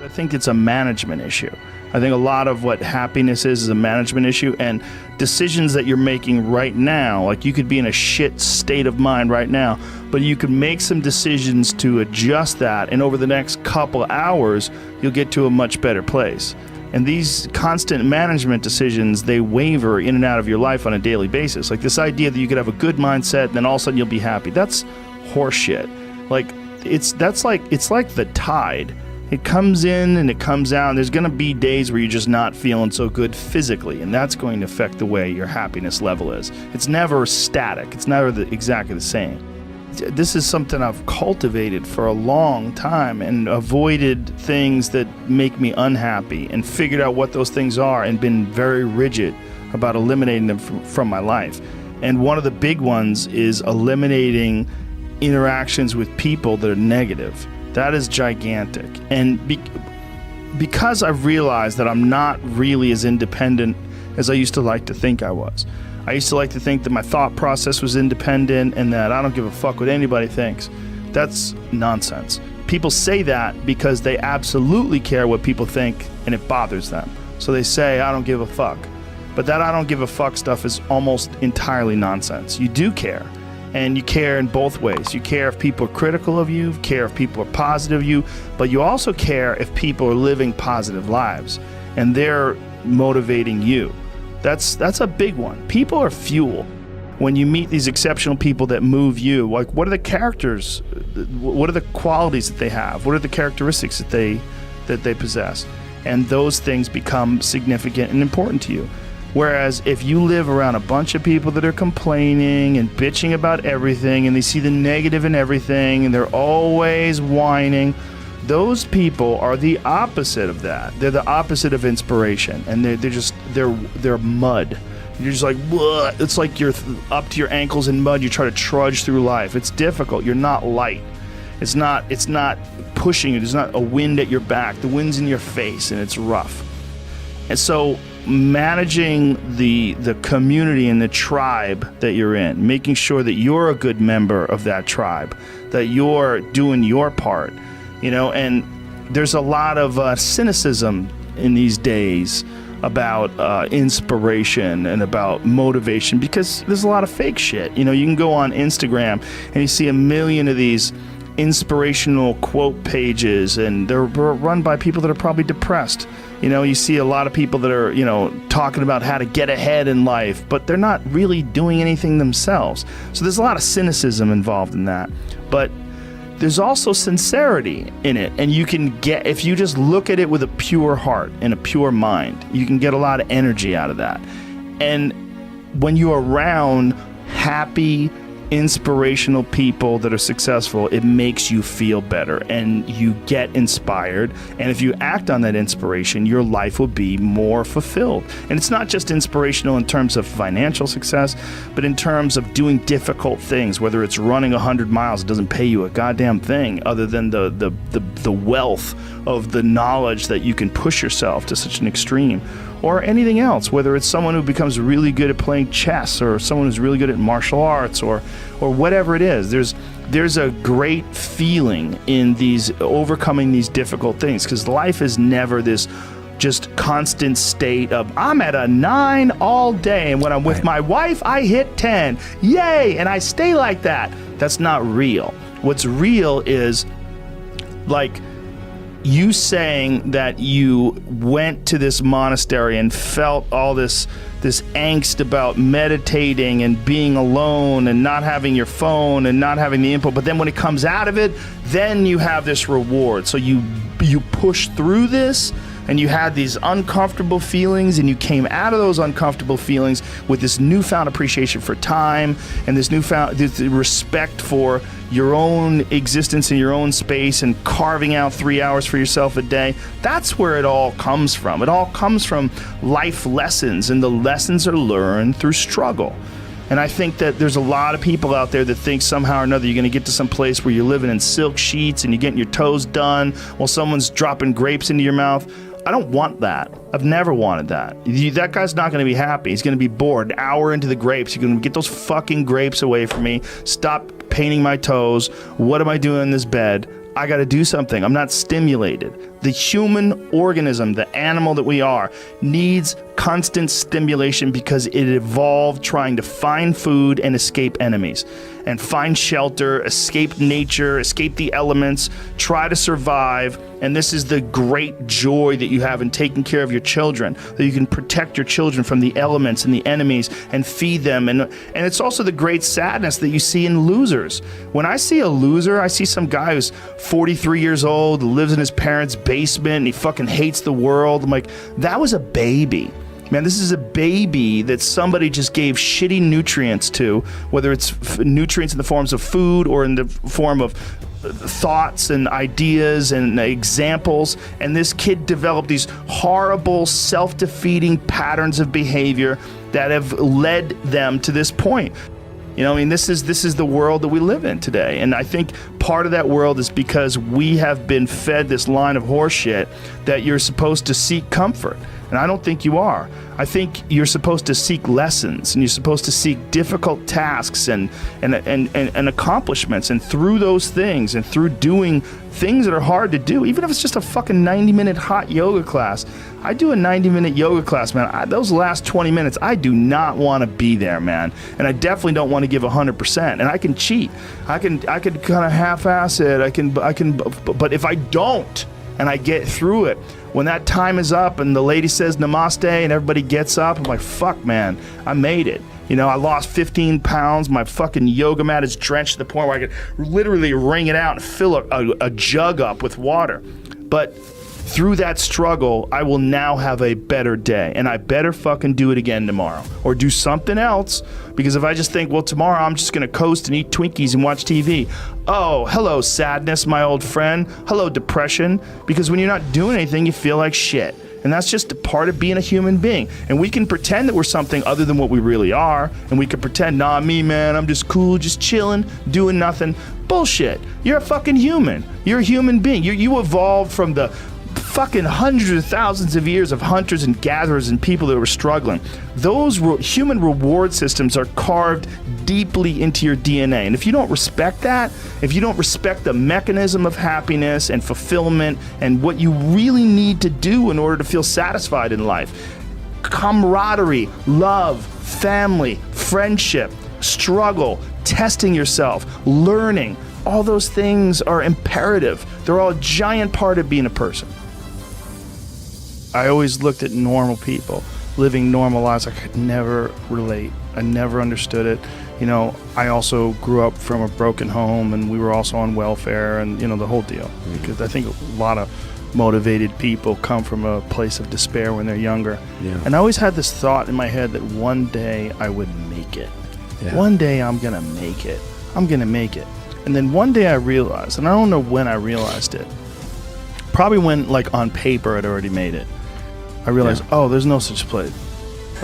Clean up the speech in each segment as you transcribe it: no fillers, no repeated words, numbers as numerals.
I think it's a management issue. I think a lot of what happiness is a management issue, and decisions that you're making right now, like you could be in a shit state of mind right now, but you could make some decisions to adjust that, and over the next couple hours, you'll get to a much better place. And these constant management decisions, they waver in and out of your life on a daily basis. Like this idea that you could have a good mindset and then all of a sudden you'll be happy. That's horseshit. Like it's like the tide. It comes in and it comes out. There's going to be days where you're just not feeling so good physically, and that's going to affect the way your happiness level is. It's never static. It's never exactly the same. This is something I've cultivated for a long time and avoided things that make me unhappy and figured out what those things are and been very rigid about eliminating them from my life. And one of the big ones is eliminating interactions with people that are negative. That is gigantic. And because I've realized that I'm not really as independent as I used to like to think I was. I used to like to think that my thought process was independent and that I don't give a fuck what anybody thinks. That's nonsense. People say that because they absolutely care what people think and it bothers them. So they say, I don't give a fuck. But that I don't give a fuck stuff is almost entirely nonsense. You do care. And you care in both ways. You care if people are critical of you, care if people are positive of you, but you also care if people are living positive lives and they're motivating you. That's a big one. People are fuel. When you meet these exceptional people that move you, like what are the characters, what are the qualities that they have, what are the characteristics that they possess, and those things become significant and important to you. Whereas if you live around a bunch of people that are complaining and bitching about everything and they see the negative in everything and they're always whining, those people are the opposite of that. They're the opposite of inspiration, and they're mud. You're just like, whoa. It's like you're up to your ankles in mud. You try to trudge through life. It's difficult. You're not light. It's not pushing you. There's not a wind at your back. The wind's in your face, and it's rough. And so managing the community and the tribe that you're in, making sure that you're a good member of that tribe, that you're doing your part, and there's a lot of cynicism in these days about inspiration and about motivation because there's a lot of fake shit. You can go on Instagram and you see a million of these inspirational quote pages, and they're run by people that are probably depressed. You see a lot of people that are, talking about how to get ahead in life, but they're not really doing anything themselves. So there's a lot of cynicism involved in that. But there's also sincerity in it, and you can get, if you just look at it with a pure heart and a pure mind, you can get a lot of energy out of that. And when you're around happy, inspirational people that are successful, it makes you feel better and you get inspired. And if you act on that inspiration, your life will be more fulfilled. And it's not just inspirational in terms of financial success, but in terms of doing difficult things, whether it's running 100 miles, it doesn't pay you a goddamn thing other than the wealth of the knowledge that you can push yourself to such an extreme. Or anything else, whether it's someone who becomes really good at playing chess or someone who's really good at martial arts or whatever it is. There's a great feeling in these overcoming these difficult things, because life is never this just constant state of I'm at a 9 all day, and when I'm with my wife I hit 10. Yay! And I stay like that. That's not real. What's real is like you saying that you went to this monastery and felt all this angst about meditating and being alone and not having your phone and not having the input, but then when it comes out of it, then you have this reward. So you push through this, and you had these uncomfortable feelings, and you came out of those uncomfortable feelings with this newfound appreciation for time and this respect for your own existence in your own space and carving out 3 hours for yourself a day. That's where it all comes from. It all comes from life lessons, and the lessons are learned through struggle. And I think that there's a lot of people out there that think somehow or another you're going to get to some place where you're living in silk sheets and you're getting your toes done while someone's dropping grapes into your mouth. I don't want that. I've never wanted that. That guy's not going to be happy. He's going to be bored. An hour into the grapes, you're going to get those fucking grapes away from me. Stop painting my toes. What am I doing in this bed? I got to do something. I'm not stimulated. The human organism, the animal that we are, needs constant stimulation because it evolved trying to find food and escape enemies, and find shelter, escape nature, escape the elements, try to survive. And this is the great joy that you have in taking care of your children, that you can protect your children from the elements and the enemies and feed them. And it's also the great sadness that you see in losers. When I see a loser, I see some guy who's 43 years old, lives in his parents' basement, and he fucking hates the world. I'm like, that was a baby. Man, this is a baby that somebody just gave shitty nutrients to, whether it's nutrients in the forms of food or in the form of thoughts and ideas and examples. And this kid developed these horrible, self-defeating patterns of behavior that have led them to this point. You know, I mean, this is the world that we live in today. And I think part of that world is because we have been fed this line of horseshit that you're supposed to seek comfort. And I don't think you are. I think you're supposed to seek lessons, and you're supposed to seek difficult tasks and accomplishments. And through those things, and through doing things that are hard to do, even if it's just a fucking 90-minute hot yoga class. I do a 90-minute yoga class, man. Those last 20 minutes, I do not want to be there, man. And I definitely don't want to give 100%. And I can cheat. I can kind of half-ass it. I can. But if I don't, and I get through it, when that time is up and the lady says namaste and everybody gets up, I'm like, fuck, man, I made it. You know, I lost 15 pounds. My fucking yoga mat is drenched to the point where I could literally wring it out and fill a jug up with water. But through that struggle, I will now have a better day, and I better fucking do it again tomorrow or do something else. Because if I just think, well, tomorrow I'm just going to coast and eat Twinkies and watch TV. Oh, hello, sadness, my old friend. Hello, depression. Because when you're not doing anything, you feel like shit. And that's just a part of being a human being. And we can pretend that we're something other than what we really are. And we can pretend, nah, me, man, I'm just cool, just chilling, doing nothing. Bullshit. You're a fucking human. You're a human being. You evolved from the fucking hundreds of thousands of years of hunters and gatherers and people that were struggling. Those human reward systems are carved deeply into your DNA. And if you don't respect that, if you don't respect the mechanism of happiness and fulfillment and what you really need to do in order to feel satisfied in life, camaraderie, love, family, friendship, struggle, testing yourself, learning, all those things are imperative. They're all a giant part of being a person. I always looked at normal people living normal lives. I could never relate. I never understood it. You know, I also grew up from a broken home, and we were also on welfare, and, you know, the whole deal. Because I think a lot of motivated people come from a place of despair when they're younger. Yeah. And I always had this thought in my head that one day I would make it. Yeah. One day I'm going to make it. I'm going to make it. And then one day I realized, and I don't know when I realized it, probably when, like, on paper I'd already made it. I realized, oh, there's no such place.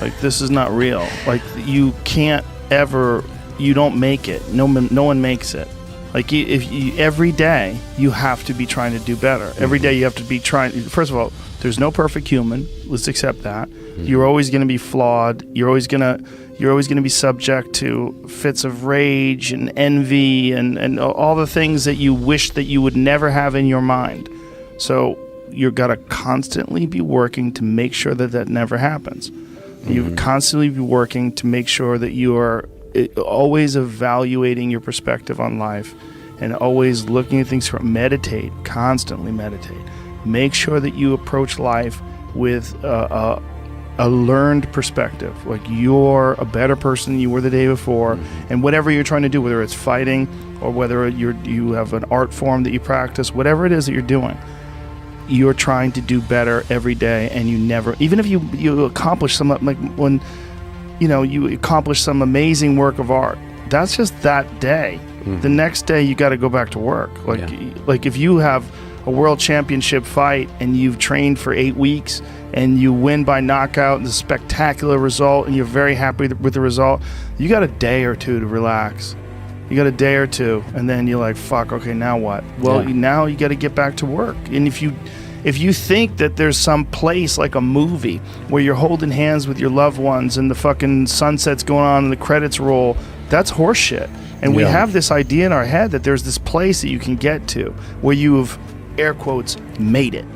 Like, this is not real. Like, you can't ever, you don't make it. No one makes it. Like, every day you have to be trying to do better. Every day you have to be trying. First of all, there's no perfect human. Let's accept that. You're always going to be flawed. You're always going to be subject to fits of rage and envy and all the things that you wish that you would never have in your mind. So you've got to constantly be working to make sure that that never happens. You constantly be working to make sure that you are always evaluating your perspective on life and always looking at things from meditate, constantly meditate. Make sure that you approach life with a learned perspective. Like, you're a better person than you were the day before, and whatever you're trying to do, whether it's fighting or whether you have an art form that you practice, whatever it is that you're doing, you're trying to do better every day. And you never, even if you accomplish some, like when, you know, you accomplish some amazing work of art, that's just that day. The next day you got to go back to work. Like if you have a world championship fight and you've trained for 8 weeks and you win by knockout and a spectacular result and you're very happy with the result, you got a day or two to relax. You got a day or two, and then you're like, fuck, okay, now what? Well, now you got to get back to work. And if you think that there's some place like a movie where you're holding hands with your loved ones and the fucking sunset's going on and the credits roll, that's horseshit. And we have this idea in our head that there's this place that you can get to where you've, air quotes, made it.